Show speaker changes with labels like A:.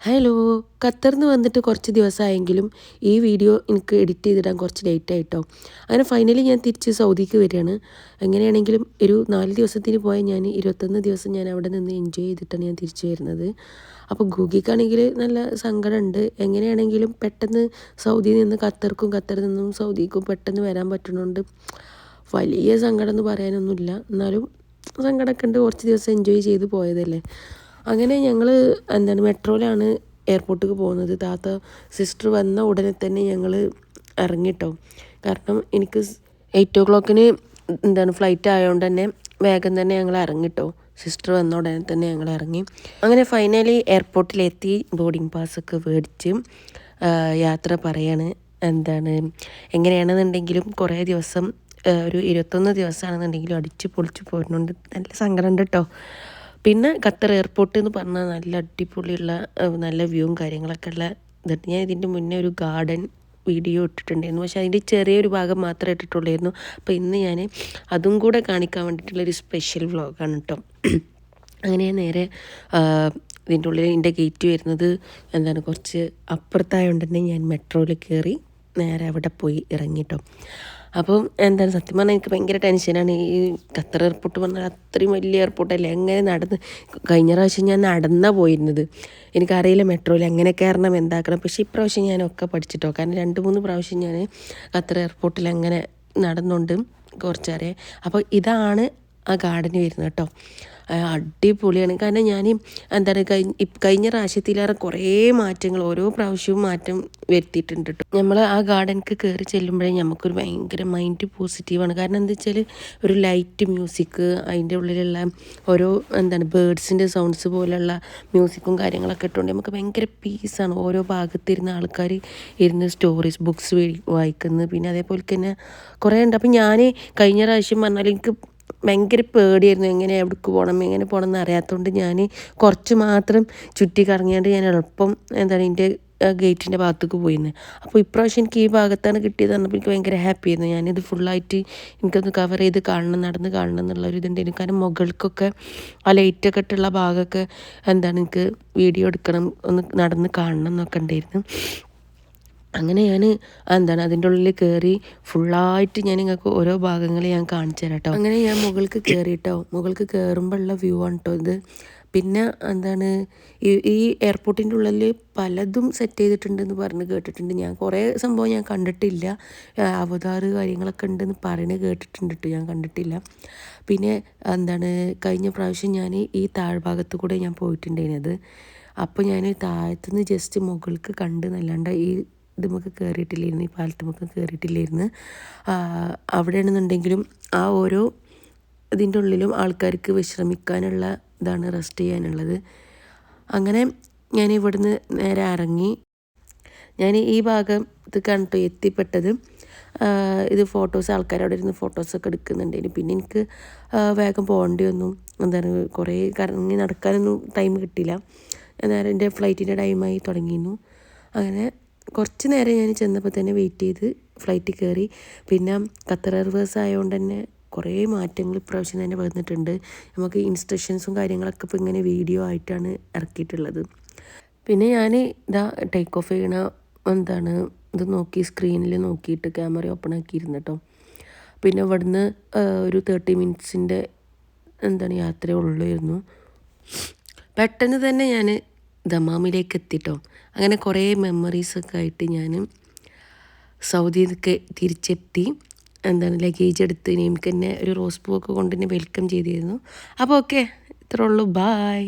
A: Hello, ഖത്തറിന്ന് വന്നിട്ട് കുറച്ച് ദിവസമായെങ്കിലും ഈ വീഡിയോ എനിക്ക് എഡിറ്റ് ചെയ്തിടാൻ കുറച്ച് ലേറ്റ് ആയിട്ടോ. അങ്ങനെ ഫൈനലി ഞാൻ തിരിച്ച് സൗദിക്ക് വരികയാണ്. എങ്ങനെയാണെങ്കിലും ഒരു 4 ദിവസത്തിന് പോയ ഞാൻ 21 ദിവസം ഞാൻ അവിടെ നിന്ന് എൻജോയ് ചെയ്തിട്ടാണ് ഞാൻ തിരിച്ചു വരുന്നത്. അപ്പോൾ ഗൂഗിക്കാണെങ്കിൽ നല്ല സങ്കടമുണ്ട്. എങ്ങനെയാണെങ്കിലും പെട്ടെന്ന് സൗദിയിൽ നിന്ന് ഖത്തർക്കും ഖത്തറിൽ നിന്നും സൗദിക്കും പെട്ടെന്ന് വരാൻ പറ്റുന്നതുകൊണ്ട് വലിയ സങ്കടം എന്ന് പറയാനൊന്നുമില്ല. എന്നാലും സങ്കടമൊക്കെ ഉണ്ട്. കുറച്ച് ദിവസം എൻജോയ് ചെയ്ത് പോയതല്ലേ. അങ്ങനെ ഞങ്ങൾ മെട്രോയിലാണ് എയർപോർട്ടിലേക്ക് പോകുന്നത്. സിസ്റ്റർ വന്ന ഉടനെ തന്നെ ഞങ്ങൾ ഇറങ്ങിട്ടോ. കാരണം എനിക്ക് 8 o'clock ഫ്ലൈറ്റ് ആയതുകൊണ്ട് തന്നെ വേഗം തന്നെ ഞങ്ങൾ ഇറങ്ങിട്ടോ. സിസ്റ്റർ വന്ന ഉടനെ തന്നെ ഞങ്ങൾ ഇറങ്ങി. അങ്ങനെ ഫൈനലി എയർപോർട്ടിലെത്തി ബോർഡിംഗ് പാസ്സൊക്കെ മേടിച്ച് യാത്ര പറയാണ്. എങ്ങനെയാണെന്നുണ്ടെങ്കിലും കുറേ ദിവസം ഒരു 21 ദിവസമാണെന്നുണ്ടെങ്കിലും അടിച്ച് പൊളിച്ച് പോരുന്നുണ്ട്. നല്ല സങ്കടമുണ്ട് കേട്ടോ. പിന്നെ ഖത്തർ എയർപോർട്ട് എന്ന് പറഞ്ഞാൽ നല്ല അടിപൊളിയുള്ള നല്ല വ്യൂവും കാര്യങ്ങളൊക്കെ ഉള്ള ഇതുണ്ട്. ഞാൻ ഇതിൻ്റെ മുന്നേ ഒരു ഗാർഡൻ വീഡിയോ ഇട്ടിട്ടുണ്ടായിരുന്നു, പക്ഷേ അതിൻ്റെ ചെറിയൊരു ഭാഗം മാത്രമേ ഇട്ടിട്ടുള്ളായിരുന്നു. അപ്പോൾ ഇന്ന് ഞാൻ അതും കൂടെ കാണിക്കാൻ വേണ്ടിയിട്ടുള്ളൊരു സ്പെഷ്യൽ വ്ളോഗാണ് കേട്ടോ. അങ്ങനെ ഞാൻ നേരെ ഇതിൻ്റെ ഉള്ളിൽ എൻ്റെ ഗേറ്റ് വരുന്നത് കുറച്ച് അപ്പുറത്തായതുകൊണ്ട് തന്നെ ഞാൻ മെട്രോയിൽ കയറി നേരെ അവിടെ പോയി ഇറങ്ങിട്ടോ. അപ്പം സത്യം പറഞ്ഞാൽ എനിക്ക് ഭയങ്കര ടെൻഷനാണ്. ഈ ഖത്തർ എയർപോർട്ട് പറഞ്ഞാൽ അത്രയും വലിയ എയർപോർട്ടല്ലേ. എങ്ങനെ കഴിഞ്ഞ പ്രാവശ്യം ഞാൻ നടന്നാണ് പോയിരുന്നത്. എനിക്കറിയില്ല മെട്രോയിൽ എങ്ങനെ കയറണം എന്താക്കണം. പക്ഷേ ഇപ്രാവശ്യം ഞാനൊക്കെ പഠിച്ചിട്ടോ. കാരണം 2-3 പ്രാവശ്യം ഞാൻ ഖത്തർ എയർപോർട്ടിൽ അങ്ങനെ നടന്നുകൊണ്ട് കുറച്ചറിയാം. അപ്പോൾ ഇതാണ് ആ ഗാർഡന് വരുന്നത് കേട്ടോ. അടിപൊളിയാണ്. കാരണം ഞാൻ കഴിഞ്ഞ പ്രാവശ്യത്തിലേറെ കുറേ മാറ്റങ്ങൾ ഓരോ പ്രാവശ്യവും മാറ്റം വരുത്തിയിട്ടുണ്ട് കേട്ടോ. നമ്മൾ ആ ഗാർഡനിക്ക് കയറി ചെല്ലുമ്പോഴേ നമുക്കൊരു ഭയങ്കര മൈൻഡ് പോസിറ്റീവാണ്. കാരണം എന്താ വെച്ചാൽ ഒരു ലൈറ്റ് മ്യൂസിക്, അതിൻ്റെ ഉള്ളിലുള്ള ഓരോ ബേർഡ്സിൻ്റെ സൗണ്ട്സ് പോലുള്ള മ്യൂസിക്കും കാര്യങ്ങളൊക്കെ ഇട്ടുകൊണ്ട് നമുക്ക് ഭയങ്കര പീസാണ്. ഓരോ ഭാഗത്തിരുന്ന ആൾക്കാർ ഇരുന്ന് സ്റ്റോറീസ് ബുക്സ് വായിക്കുന്നത്. പിന്നെ അതേപോലെ തന്നെ കുറേ ഉണ്ട്. അപ്പം ഞാൻ കഴിഞ്ഞ പ്രാവശ്യം പറഞ്ഞാൽ എനിക്ക് ഭയങ്കര പേടിയായിരുന്നു. എവിടേക്ക് പോകണം എങ്ങനെ പോകണം എന്ന് അറിയാത്തതുകൊണ്ട് ഞാൻ കുറച്ച് മാത്രം ചുറ്റി കറങ്ങിയാണ്ട് ഞാൻ എളുപ്പം എൻ്റെ ഗേറ്റിൻ്റെ ഭാഗത്തേക്ക് പോയിരുന്നു. അപ്പോൾ ഇപ്രാവശ്യം എനിക്ക് ഈ ഭാഗത്താണ് കിട്ടിയത് പറഞ്ഞപ്പോൾ എനിക്ക് ഭയങ്കര ഹാപ്പി ആയിരുന്നു. ഞാനിത് ഫുള്ളായിട്ട് എനിക്കൊന്ന് കവർ ചെയ്ത് നടന്ന് കാണണം എന്നുള്ളൊരു ഇതുണ്ടായിരുന്നു. കാരണം മുകൾക്കൊക്കെ ആ ലൈറ്റൊക്കെ ഇട്ടുള്ള ഭാഗമൊക്കെ എനിക്ക് വീഡിയോ എടുക്കണം, ഒന്ന് നടന്ന് കാണണം എന്നൊക്കെ ഉണ്ടായിരുന്നു. അങ്ങനെ ഞാൻ അതിൻ്റെ ഉള്ളിൽ കയറി ഫുള്ളായിട്ട് ഞാൻ നിങ്ങൾക്ക് ഓരോ ഭാഗങ്ങൾ ഞാൻ കാണിച്ചു തരാം കേട്ടോ. അങ്ങനെ ഞാൻ മുകൾക്ക് കയറിയിട്ടോ. മുകൾക്ക് കയറുമ്പോൾ ഉള്ള വ്യൂ ആണ് കേട്ടോ ഇത്. പിന്നെ ഈ എയർപോർട്ടിൻ്റെ ഉള്ളിൽ പലതും സെറ്റ് ചെയ്തിട്ടുണ്ടെന്ന് പറഞ്ഞ് കേട്ടിട്ടുണ്ട്. ഞാൻ കുറേ സംഭവം ഞാൻ കണ്ടിട്ടില്ല. അവതാറ് കാര്യങ്ങളൊക്കെ ഉണ്ടെന്ന് പറയുന്നത് കേട്ടിട്ടുണ്ട് കേട്ടോ. ഞാൻ കണ്ടിട്ടില്ല. പിന്നെ കഴിഞ്ഞ പ്രാവശ്യം ഞാൻ ഈ താഴ്ഭാഗത്ത് കൂടെ ഞാൻ പോയിട്ടുണ്ടായിരുന്നത്. അപ്പോൾ ഞാൻ താഴത്തുനിന്ന് ജസ്റ്റ് മുകൾക്ക് കണ്ട് എന്നല്ലാണ്ട് ഈ നമുക്ക് കയറിയിട്ടില്ലായിരുന്നു, ഈ പാലത്തുമൊക്കെ കയറിയിട്ടില്ലായിരുന്നു. അവിടെയാണെന്നുണ്ടെങ്കിലും ആ ഓരോ ഇതിൻ്റെ ഉള്ളിലും ആൾക്കാർക്ക് വിശ്രമിക്കാനുള്ള ഇതാണ്, റെസ്റ്റ് ചെയ്യാനുള്ളത്. അങ്ങനെ ഞാൻ ഇവിടുന്ന് നേരെ ഇറങ്ങി. ഞാൻ ഈ ഭാഗത്തേക്കാണ് കേട്ടോ എത്തിപ്പെട്ടത്. ഇത് ഫോട്ടോസ് ആൾക്കാരവിടെ ഇരുന്ന് ഫോട്ടോസൊക്കെ എടുക്കുന്നുണ്ടായിരുന്നു. പിന്നെ എനിക്ക് വേഗം പോകേണ്ടി വന്നു. കുറേ കറങ്ങി നടക്കാനൊന്നും ടൈം കിട്ടിയില്ല. നേരെ എൻ്റെ ഫ്ലൈറ്റിൻ്റെ ടൈമായി തുടങ്ങിയിരുന്നു. അങ്ങനെ കുറച്ച് നേരം ഞാൻ ചെന്നപ്പോൾ തന്നെ വെയിറ്റ് ചെയ്ത് ഫ്ലൈറ്റിൽ കയറി. പിന്നെ ഖത്തർ എയർവേസ് ആയതുകൊണ്ട് തന്നെ കുറേ മാറ്റങ്ങൾ ഇപ്രാവശ്യം തന്നെ വന്നിട്ടുണ്ട്. നമുക്ക് ഇൻസ്ട്രക്ഷൻസും കാര്യങ്ങളൊക്കെ ഇപ്പോൾ ഇങ്ങനെ വീഡിയോ ആയിട്ടാണ് ഇറക്കിയിട്ടുള്ളത്. പിന്നെ ഞാൻ ടേക്ക് ഓഫ് ചെയ്യണ ഇത് നോക്കി സ്ക്രീനിൽ നോക്കിയിട്ട് ക്യാമറ ഓപ്പൺ ആക്കിയിരുന്നു കേട്ടോ. പിന്നെ ഇവിടുന്ന് ഒരു 30 മിനിറ്റ്സിൻ്റെ യാത്രയേ ഉള്ളായിരുന്നു. പെട്ടെന്ന് തന്നെ ഞാൻ ദമാമിലേക്ക് എത്തിട്ടോ. അങ്ങനെ കുറേ മെമ്മറീസൊക്കെ ആയിട്ട് ഞാൻ സൗദിയിലേക്ക് തിരിച്ചെത്തി. ലഗേജ് എടുത്ത് എനിക്ക് തന്നെ ഒരു റോസ് പൂവൊക്കെ കൊണ്ട് തന്നെ വെൽക്കം ചെയ്തിരുന്നു. അപ്പോൾ ഓക്കെ, ഇത്രേ ഉള്ളൂ. ബായ്.